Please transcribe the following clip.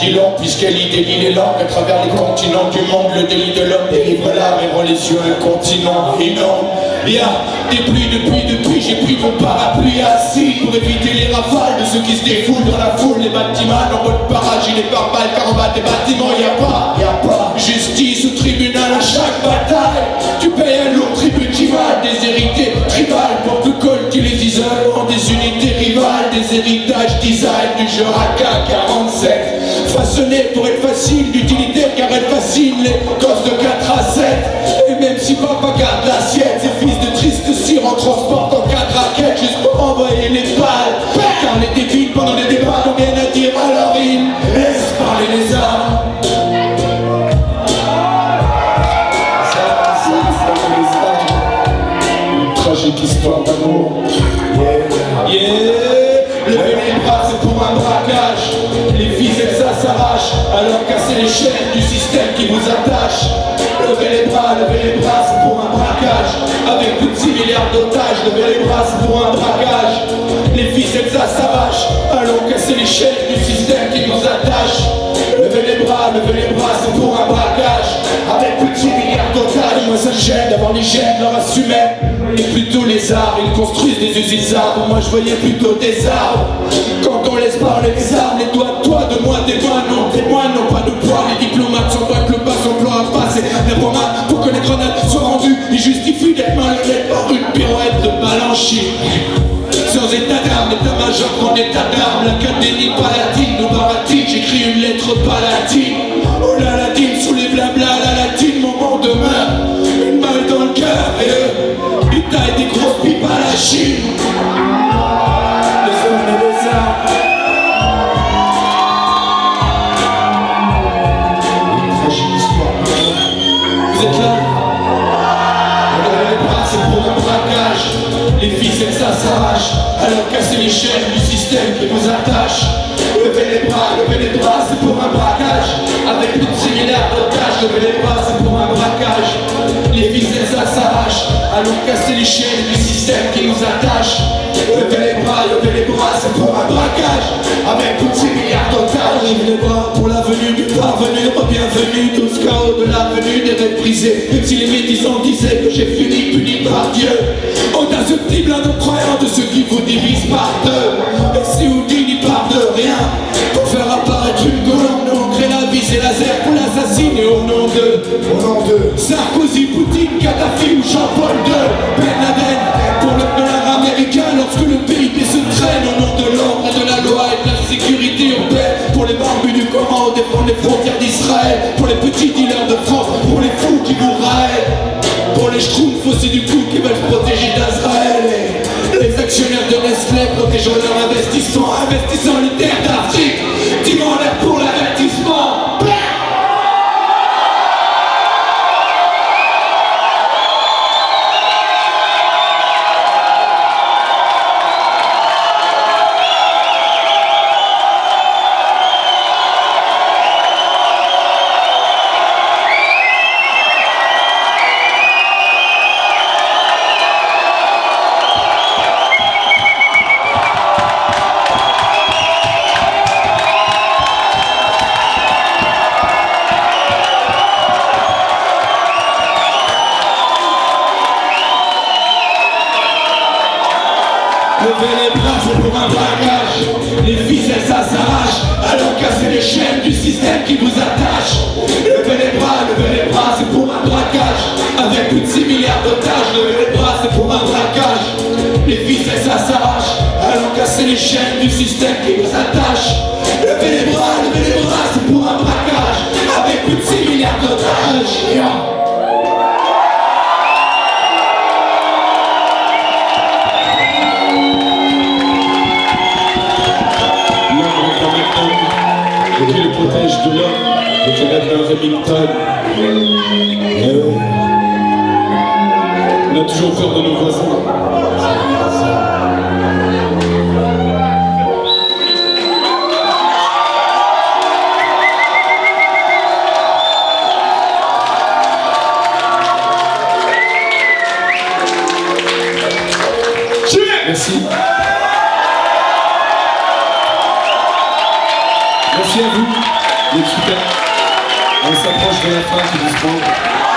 dit long, puisqu'elle lit délie les langues à travers les continents du monde. Le délit de l'homme délivre l'âme et rend les yeux incontinents. Inonde, bien, des pluies depuis, j'ai pris mon parapluie assis pour éviter les rafales de ceux qui se défoulent dans la foule. Les bâtiments en mode parage, il est par balle, car en bas des bâtiments, y a pas justice au tribunal à chaque bataille. Tu payes un lourd tribut qui va déshérité, tribal, pour que colle qui les isole en des unités rivales, des héritages design du genre AK-47, façonnés pour être facile d'utilité car elle fascine les gosses de 4 à 7. Et même si papa garde l'assiette, ces fils de triste cire en transportent en 4 raquettes juste pour envoyer les balles. Car les débiles pendant les débats n'ont rien à dire, alors ils laissent parler les armes. Tragique histoire d'amour. Lever les bras c'est pour un braquage. Les ficelles ça s'arrache, alors casser les chaînes du système qui vous attache. Lever les bras c'est pour un braquage. Avec plus de 6 milliards d'otages, lever les bras c'est pour un braquage. Les ficelles ça s'arrache, alors casser les chaînes du système qui nous attache. Lever les bras c'est pour un braquage. Avec plus de 6 milliards d'otages. Moi ça me gêne d'avoir l'hygiène, leur assumer. Et plutôt les arbres, ils construisent des usines arbres. Moi je voyais plutôt des arbres. Quand on laisse parler les armes, les doigts de toi, de moi, des doigts, non, témoins n'ont pas de poids. Les diplomates s'emboîtent le bas, son plan à passer. Les romains, pour que les grenades soient rendues, ils justifient d'être malhonnêtes par une pirouette de Balanchine. Sans état d'armes, état-major en état d'armes. L'Académie palatine, nous baratine, j'écris une lettre palatine. Oh la latine, sous les blabla, la latine, mon bon demain. Une balle dans le cœur et ils taillent des grosses pipes à la Chine. Les hommes et les armes. Une tragique histoire. Vous êtes là? Levez les bras, c'est pour un braquage. Les ficelles ça s'arrache, alors casser les chaînes du système qui vous attache. Levez les bras, c'est pour un braquage. Avec plus de 6 milliards d'otages, levez les bras, c'est pour un braquage. Les ficelles ça s'arrache, allons casser les chaînes du système qui nous attache. Levez les bras, c'est pour un braquage. Avec plus de 6 milliards d'otages. Levez les bras pour la venue du parvenu, bienvenue, 12 KO de l'avenue des rêves brisés. Même si les médisants disaient que j'ai fini puni par Dieu. Audacieux petit blanc non-croyant de ceux qui vous divisent par deux. Et si vous dites par de rien, pour faire apparaître une colombe, nous on crée la vis et laser pour l'assassiner au nom de Sarkozy, Poutine, Kadhafi ou Jean-Paul II. Ben Laden pour le dollar américain lorsque le PIB se traîne au nom de l'ordre et de la loi et de la sécurité urbaine. Pour les barbus du Coran, défendre les frontières d'Israël. Pour les petits dealers de France, pour les fous qui vous raillent. Pour les schtroumpfs aussi du coup qui veulent se protéger d'Israël. Et les actionnaires de Nestlé protégeant leur investissement, investissant les terres d'Afrique, tirant l'air pour l'avertissement. Levez les bras, c'est pour un braquage. Les ficelles ça s'arrache, alors casser les chaînes du système qui vous attache. Levez les bras, c'est pour un braquage. Avec plus de 6 milliards d'otages, levez les bras, c'est pour un braquage. Les ficelles ça s'arrache, alors casser les chaînes du système qui vous attache. Levez les bras, c'est pour un braquage. Avec plus de 6 milliards d'otages. Qui le protège de l'homme, le Canadien Remington. On a toujours peur de nos voisins. Merci. Merci à vous. Vous êtes super. On s'approche de la fin tout doucement.